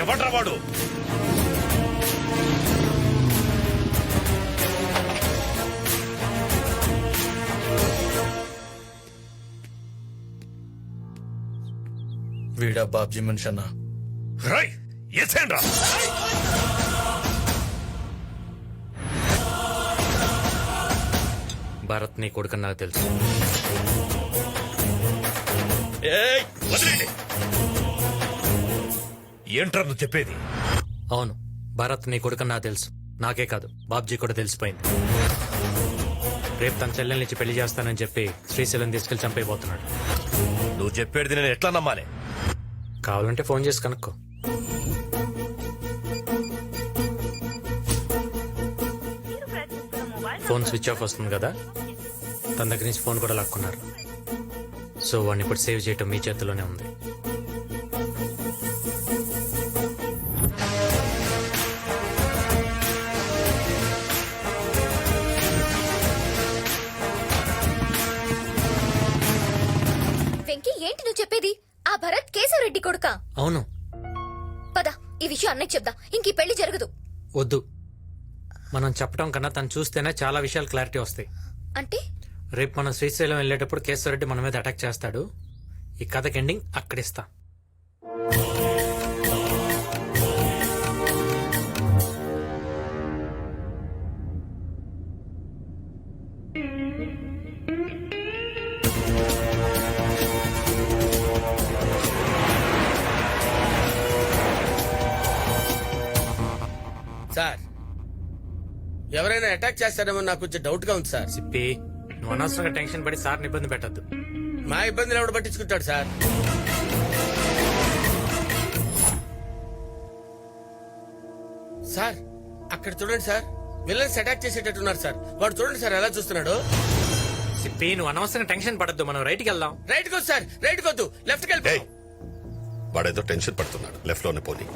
ఎవడ్రా వాడు? వీడా బాబ్జీ మనిషి అన్నా. రై ఎసేండ్రా. భరత్ నీ కొడుకని నాకు తెలుసు. ఏయ్ వదిలేండి. ఏంట్రా నువ్వు చెప్పేది? అవును, భరత్ నీ కొడుకని నాకు తెలుసు. నాకే కాదు, బాబ్జీ కూడా తెలిసిపోయింది. రేపు తన చెల్లెల్నిచ్చి పెళ్లి చేస్తానని చెప్పి శ్రీశైలం తీసుకెళ్లి చంపైపోతున్నాడు. నువ్వు చెప్పేది నేను ఎట్లా నమ్మాలి? కావాలంటే ఫోన్ చేసి కనుక్కో. ఫోన్ స్విచ్ ఆఫ్ వస్తుంది కదా, తన దగ్గర నుంచి ఫోన్ కూడా లాక్కున్నారు. సో వాడిని ఇప్పుడు సేవ్ చేయటం మీ చేతిలోనే ఉంది. వెంకీ, ఏంటి నువ్వు చెప్పేది? ఆ భరత్ కేశవరెడ్డి కొడుకా? అవును. పద, ఈ విషయం అన్నయ్య చెప్దా. ఇంక ఈ పెళ్లి జరగదు. వద్దు, మనం చెప్పడం కన్నా తను చూస్తేనే చాలా విషయాలు క్లారిటీ వస్తాయి. అంటే రేపు మనం శ్రీశైలం వెళ్ళేటప్పుడు కేశవరెడ్డి మన మీద అటాక్ చేస్తాడు. ఈ కథకి ఎండింగ్ అక్కడిస్తా. సార్, ఎవరైనా అటాక్ చేస్తారేమో నాకు కొంచెం డౌట్ గా ఉంది సార్. సిప్పి, నువ్వు అనవసరంగా టెన్షన్ పడి సార్ని ఇబ్బంది పెట్టద్దు. మా ఇబ్బందులు ఎవడు పట్టించుకుంటాడు సార్? సార్, అక్కడ చూడండి సార్, విలన్స్ అటాక్ చేసేటట్టున్నారు సార్. వాడు చూడండి సార్ ఎలా చూస్తున్నాడు. సిప్పి, నువ్వు అనవసరంగా టెన్షన్ పడద్దు. మనం రైట్కి వెళ్దాం. రైట్ కొద్దు సార్, రైట్ కొద్దు, లెఫ్ట్ కి వెళ్ళిపో. వాడేదో టెన్షన్ పడుతున్నాడు. లెఫ్ట్ లోనే పోనీ.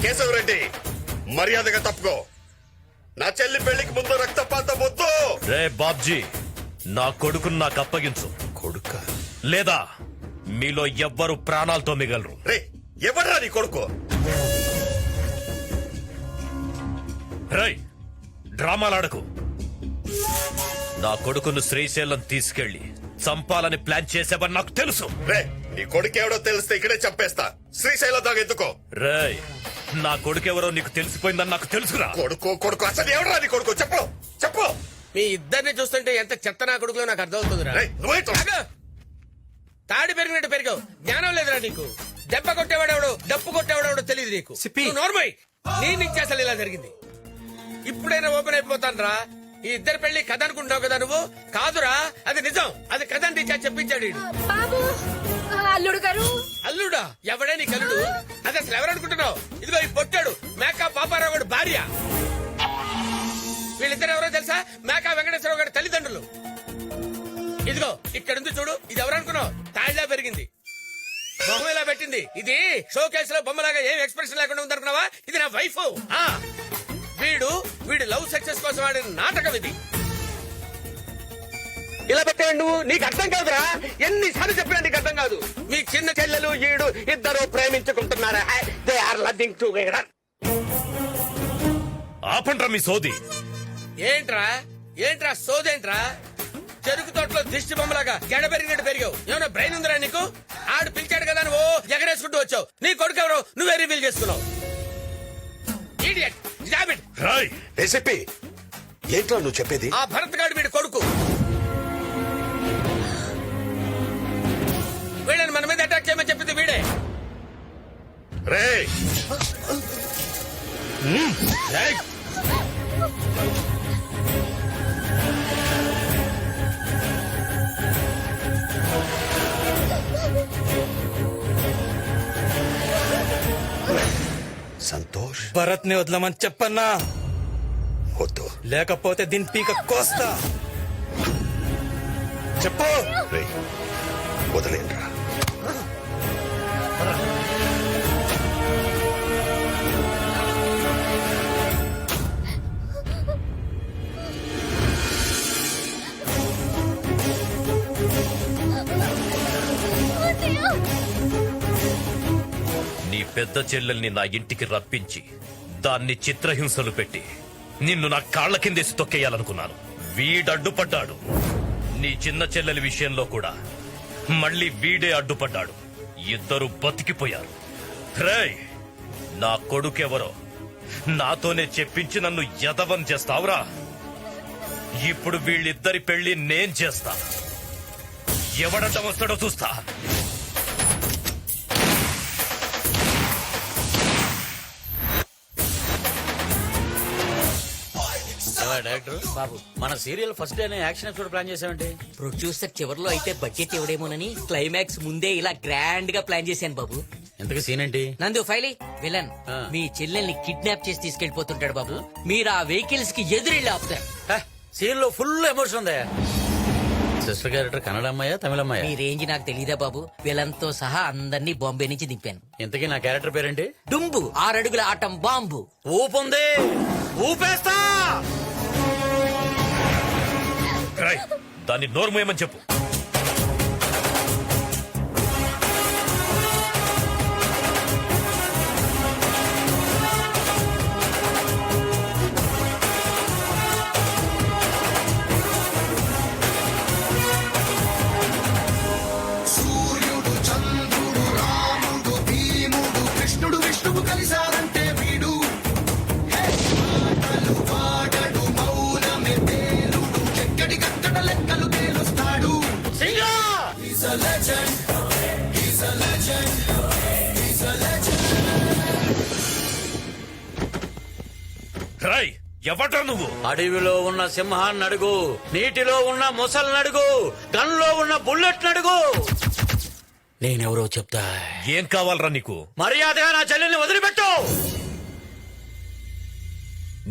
కేశవరెడ్డి, మర్యాదగా తప్పుకో. నా చెల్లి పెళ్లికి ముందు రక్తపాతం వద్దు. రే బాబ్జీ, నా కొడుకును నాకు అప్పగించు. కొడుక లేదా మీలో ఎవ్వరు ప్రాణాలతో మిగలరు. రే, ఎవడ్రా నీ కొడుకు? రై, డ్రామాలాడకు. నా కొడుకును శ్రీశైలం తీసుకెళ్లి చంపాలని ప్లాన్ చేసేవని నాకు తెలుసు. రే, నీ కొడుకెవడో తెలిస్తే ఇక్కడే చంపేస్తా. శ్రీశైలం దాకా ఎందుకో? రేయ్, నా కొడుకెవరో నీకు తెలిసిపోయిందని నాకు తెలుసురా. కొడుకు కొడుకు అసలు ఎవడరా నీ కొడుకు? చెప్పు చెప్పు. మీ ఇద్దరిని చూస్తుంటే ఎంత చెత్త నా కొడుకులో నాకు అర్థమవుతుందిరా. తాడి పెరిగినట్టు పెరిగావు, జ్ఞానం లేదురా నీకు. దెబ్బ కొట్టేవాడెవడు, డప్పు కొట్టేవాడెవడో తెలియదు నీకు. నోర్మై, నీ నుంచి అసలు ఇలా జరిగింది. ఇప్పుడైనా ఓపెన్ అయిపోతాను రా. ఈ ఇద్దరు పెళ్లి కథ అనుకుంటావు కదా నువ్వు. కాదురా, అది నిజం. అది కథ అని చెప్పించాడు వీడు. బాబు, అల్లుడు గారు. అల్లుడా? ఎవడే నీ కల్లుడు? అది అసలు ఎవరనుకుంటున్నావు? ఇదిగో ఈ పొట్టాడు మేకా పాపారావు గారు భార్య. వీళ్ళిద్దరు ఎవరో తెలుసా? మేకా వెంకటేశ్వరరావు గారి తల్లిదండ్రులు. ఇదిగో ఇక్కడుంది చూడు, ఇది ఎవరనుకున్నావు? తాయిలా పెరిగింది, బొమ్మ ఇలా పెట్టింది. ఇది షో కేసులో బొమ్మలాగా ఏం ఎక్స్ప్రెషన్ లేకుండా ఉందనుకున్నావా? ఇది నా వైఫ్. వీడు లవ్ సక్సెస్ కోసం ఆడిన నాటకం ఇది. ఇలా పెట్టాడు నువ్వు. నీకు అర్థం కాదురా. ఎన్నిసార్లు చెప్పినా నీకు అర్థం కాదు. మీ చిన్న చెల్లెలు ఈడు ఇద్దరు ప్రేమించుకుంటున్నారా? They are loving together. ఆపండ్రా మీ సోది. ఏంట్రా సోదేంట్రా? చెరుకు తోటలో దిష్టి బొమ్మలాగా గెడ పెరిగినట్టు పెరిగావు. ఏమైనా బ్రెయిన్ ఉందిరా నీకు? ఆడు పిలిచాడు కదా నువ్వు ఎగరేసుకుంటూ వచ్చావు. నీ కొడుకు ఎవరో నువ్వే రివీల్ చేసుకున్నావు. ఇడియట్. ఏంట్రా నువ్వు చెప్పేది? ఆ భరత్ గాడు వీడి కొడుకు. వీళ్ళని మన మీద అటాక్ చేయమని చెప్పింది వీడే. రేయ్, సంతోష్ సంతోష్ భరత్ ని వదలమని చెప్పన్నా, వద్దు. లేకపోతే దీని పీక కోస్తా. చెప్పు. రే వదిలేండ్రా. నీ పెద్ద చెల్లెల్ని నా ఇంటికి రప్పించి దాన్ని చిత్రహింసలు పెట్టి నిన్ను నా కాళ్ల కిందేసి తొక్కేయాలనుకున్నాను. వీడడ్డుపడ్డాడు. నీ చిన్న చెల్లెలి విషయంలో కూడా మళ్ళీ వీడే అడ్డుపడ్డాడు. ఇద్దరు బతికిపోయారు. రేయ్, నా కొడుకెవరో నాతోనే చెప్పించి నన్ను యదవం చేస్తావురా. ఇప్పుడు వీళ్ళిద్దరి పెళ్లి నేను చేస్తా. ఎవడడ్డం వస్తాడో చూస్తా. డైరెక్టర్ బాబు, మన serial first day action episode plan చేసామండి. ప్రొడ్యూసర్ చివర్లో అయితే బడ్జెట్ ఇవ్వడేమోనని క్లైమాక్స్ ముందే ఇలా గ్రాండ్ గా ప్లాన్ చేశాను బాబు. ఎంతకు సీన్ ఏంటి? నందు ఫైలీ విలన్ ఆ. మీ చెల్లెల్ని కిడ్నాప్ చేసి తీసుకెళ్లిపోతుంటాడు బాబు. మీరు ఆ వెహికల్స్ కి ఎదురెళ్ళి ఆపుతారు. సీన్ లో ఫుల్ ఎమోషన్ ఉందా? సిస్టర్ క్యారెక్టర్ కన్నడ అమ్మాయా తమిళ అమ్మాయా? మీ రేంజ్ నాకు తెలీదా బాబు. విలన్ తో సహా అందరినీ బాంబే నుంచి దింపాను. ఇంతకీ నా క్యారెక్టర్ పేరేంటి? డుంబు 6 అడుగుల ఆటం బాంబు. ఊపుంది, ఊపేస్తా. రేయ్, దాన్ని నోరు మూయమని చెప్పు. సూర్యుడు చంద్రుడు రాముడు భీముడు కృష్ణుడు విష్ణువు కలిశారంటే వీడు మాటలు వాడడు మౌనమే తేలుడు ఎక్కడి గట్టడ లెక్కలు తేలుస్తాడు. He's a legend. He's a legend. He's a legend. రేయ్, ఎవడ్రా నువ్వు? అడవిలో ఉన్న సింహాన్ని అడుగు, నీటిలో ఉన్న మొసల్ని అడుగు, గన్లో ఉన్న బుల్లెట్ అడుగు. నేనెవరో చెప్తా. ఏం కావాలరా నీకు? మర్యాదగా నా చెల్లెల్ని వదిలిపెట్టు.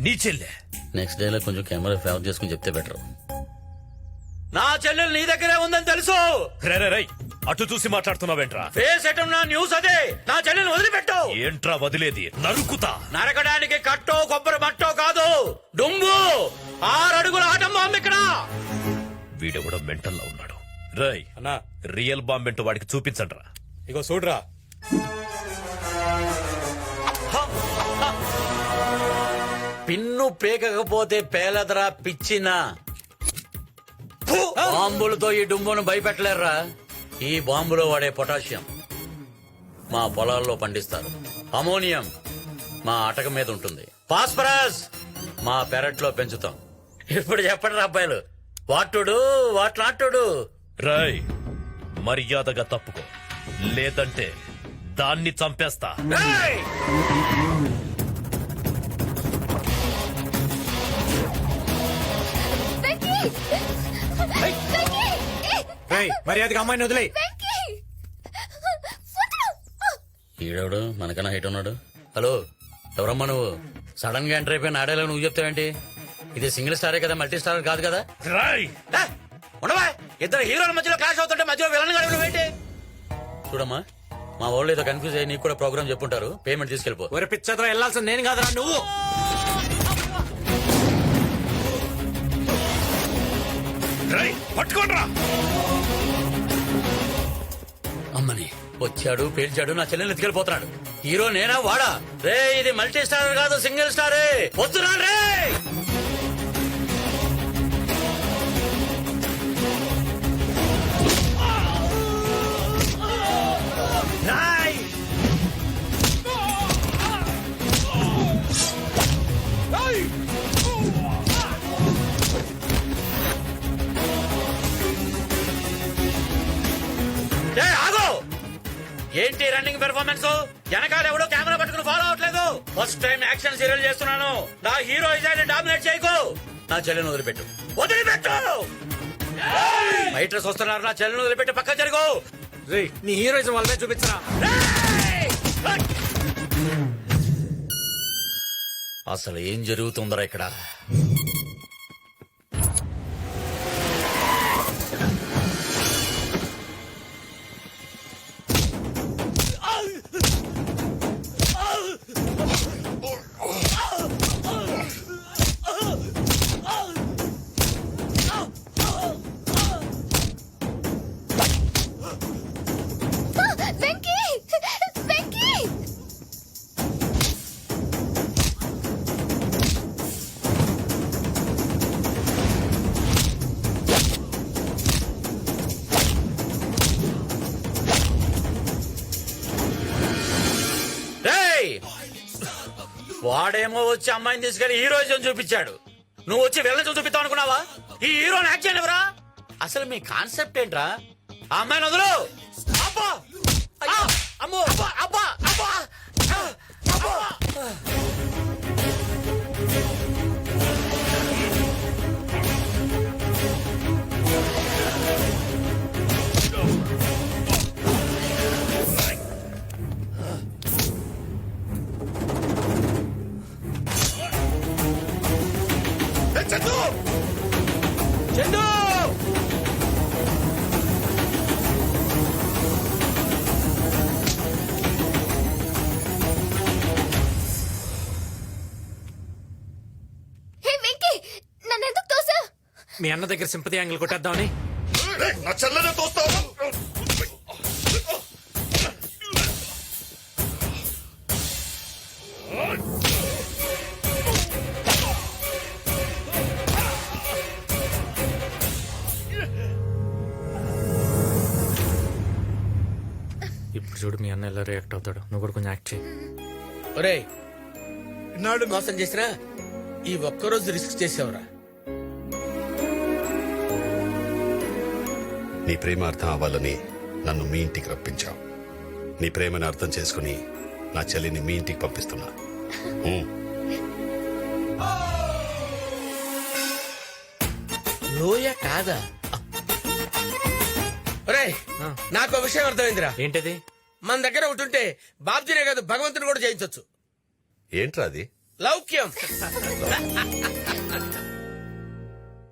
నీ చెల్లె నెక్స్ట్ డే లో కొంచెం కెమెరా ఫేవర్ చేసుకుని చెప్తే బెటర్. నా చెల్లెలు నీ దగ్గరే ఉందని తెలుసు. రై అటు చూసి మాట్లాడుతున్నావేంట్రా? ఫేస్ ఎటున్నా న్యూస్ అదే. నా చెల్లెల్ని వదిలిపెట్టు. ఏంట్రా వదిలేది? నరుకుతా. నరకడానికి కట్టో కొబ్బరి మట్టో కాదు, డుంబు 6 అడుగుల ఆటం బాంబు ఇక్కడ. వీడెవడో మెంటల్లో ఉన్నాడు. రై అన్నా, రియల్ బాంబ్ ఏంటో వాడికి చూపించండ్రా. ఇగో చూడరా. పిన్ను పేకపోతే పేలదరా పిచ్చిన. బాంబులతో ఈ డుంబును భయపెట్టలేరురా. ఈ బాంబులో వాడే పొటాషియం మా పొలాల్లో పండిస్తారు. అమోనియం మా అటక మీద ఉంటుంది. ఫాస్ఫరస్ మా పెరట్లో పెంచుతాం. ఇప్పుడు చెప్పండి అబ్బాయిలు, వాటుడు వాట్లాటుడు. రై మర్యాదగా తప్పుకో, లేదంటే దాన్ని చంపేస్తా. వెంకీ! వెంకీ! ఏ! రేయ్, మర్యాదగా అమ్మాయిని వదిలే. వెంకీ! వదలు! ఈడెవడు మనకన్నా హైట్ ఉన్నాడు. హలో, ఎవరమ్మా నువ్వు? సడన్ గా ఎంటర్ అయిపోయిన ఆడేలా నువ్వు చెప్తావేంటి? ఇది సింగిల్ స్టారే కదా, మల్టీ స్టార్ కాదు కదా. రై ఉండవా, ఇద్దరు హీరోల మధ్యలో క్లాష్ అవుతుంటే మధ్యలో విలన్ గాడు నువ్వేంటి? చూడమ్మా, మా వాళ్ళు ఏదో కన్ఫ్యూజ్ అయ్యి నీకు కూడా ప్రోగ్రామ్ చెప్పుంటారు. పేమెంట్ తీసుకెళ్ళిపో. ఒరే పిచ్చద్రా, వెళ్ళాల్సింది నేను కాదురా నువ్వు. రై పట్టుకోండ్రా. అమ్మని వచ్చాడు, పేల్చాడు, నా చెల్లెల్ని ఎత్తుకెళ్ళిపోతున్నాడు. హీరో నేనా వాడా? రే ఇది మల్టీ స్టార్ కాదు, సింగిల్ స్టారే. వద్దురా రే. ఆగో, ఏంటి రన్నింగ్ పెర్ఫార్మెన్స్? వెనకాల ఎవడో కెమెరా పట్టుకుని ఫాలో అవట్లేదు. ఫస్ట్ టైం యాక్షన్ సీరియల్ చేస్తున్నాను. నా హీరో ఇజాన్ని డామినేట్ చేయకు. నా చెల్లెని వదిలిపెట్టు, వదిలిపెట్టు. ఫైటర్స్ వస్తున్నారు, నా చెల్లెని వదిలిపెట్టి పక్క జరుగు. రేయ్, నీ హీరోయిజం వాళ్ళ మీద చూపించరా. అసలు ఏం జరుగుతుందరా ఇక్కడ? వెంకీ వెంకీ రేయ్! వాడేమో వచ్చి అమ్మాయిని తీసుకెళ్లి హీరోయిజం చూపించాడు, నువ్వు వచ్చి వెళ్ళని చూపిస్తావు అనుకున్నావా? ఈ హీరోని యాక్ట్ చేయనివరా? అసలు మీ కాన్సెప్ట్ ఏంట్రా? ఆ అమ్మాయిని వదులు! అబ్బా! అయ్యో! అమ్మో! అబ్బా! అబ్బా! అబ్బా! అబ్బా! చందు చందు హే వెంకీ నన్ను ఎందుకు తోసా? మీ అన్న దగ్గర సింపతి యాంగిల్ కొట్టేద్దామని. రేయ్, నా చెల్లెనే తోస్తావు. ఇప్పుడు చూడు మీ అన్న ఎలా రియాక్ట్ అవుతాడు. నువ్వు కూడా కొంచెం యాక్ట్ చేయి. ఒరేయ్, ఇన్నాళ్ళు మోసం చేసినా ఈ ఒక్కరోజు రిస్క్ చేసావురా. నీ ప్రేమ అర్థం అవ్వాలని నన్ను మీ ఇంటికి రప్పించావు. నీ ప్రేమను అర్థం చేసుకుని నా చెల్లిని మీ ఇంటికి పంపిస్తున్నా. ఉమ్. లోయ కాదా? ఒరేయ్, నాకు విషయం అర్థమైందిరా. ఏంటది? మన దగ్గర ఒకటి ఉంటే బాబ్జీనే కాదు భగవంతుని కూడా జయించొచ్చు. ఏంట్రా అది? లౌక్యం.